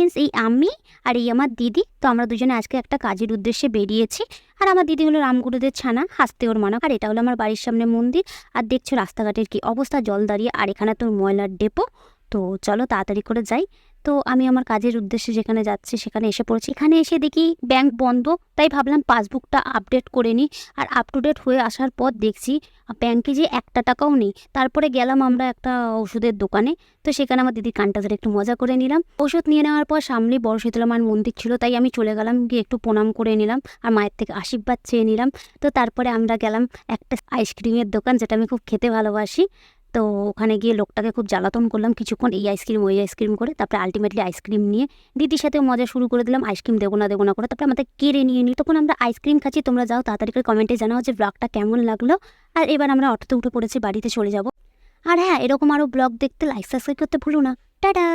Friends, এই আমি আর এই আমার দিদি, তো আমরা দুজনে আজকে একটা কাজের উদ্দেশ্যে বেরিয়েছি। আর আমার দিদি হলো রামগুরুদের ছানা, হাসতে ওর মানা। আর এটা হলো আমার বাড়ির সামনে মন্দির। আর দেখছো রাস্তাঘাটের কি অবস্থা, জল দাঁড়িয়ে, আর এখানে তো ময়লার ডেপো। তো চলো তাড়াতাড়ি করে যাই। তো আমি আমার কাজের উদ্দেশ্যে যেখানে যাচ্ছি সেখানে এসে পড়েছি। এখানে এসে দেখি ব্যাংক বন্ধ, তাই ভাবলাম পাসবুকটা আপডেট করে নিই। আর আপ টু ডেট হয়ে আসার পর দেখছি ব্যাংকে যে একটা টাকাও নেই। তারপরে গেলাম আমরা একটা ওষুধের দোকানে। তো সেখানে আমার দিদির কানটা ধরে একটু মজা করে নিলাম। ওষুধ নিয়ে নেওয়ার পর সামনেই বড় শীতলা মায়ের মন্দির ছিল, তাই আমি চলে গেলাম, গিয়ে একটু প্রণাম করে নিলাম আর মায়ের থেকে আশীর্বাদ চেয়ে নিলাম। তো তারপরে আমরা গেলাম একটা আইসক্রিমের দোকান, যেটা আমি খুব খেতে ভালোবাসি। তো ওখানে গিয়ে লোকটাকে খুব জ্বালাতন করলাম কিছুক্ষণ, এই আইসক্রিম ওই আইসক্রিম করে। তারপরে আলটিমেটলি আইসক্রিম নিয়ে দিদির সাথে মজা শুরু করে দিলাম, আইসক্রিম দেবো না করে। তারপরে আমাদের কেড়ে নিয়ে নিই। তখন আমরা আইসক্রিম খাচ্ছি। তোমরা যাও তাড়াতাড়ি করে কমেন্টে জানাও যে ব্লগটা কেমন লাগলো। আর এবার আমরা অটোতে উঠে পড়েছি, বাড়িতে চলে যাব। আর হ্যাঁ, এরকম আরও ব্লগ দেখতে লাইক সাবস্ক্রাইব করতে ভুলো না। টাটা।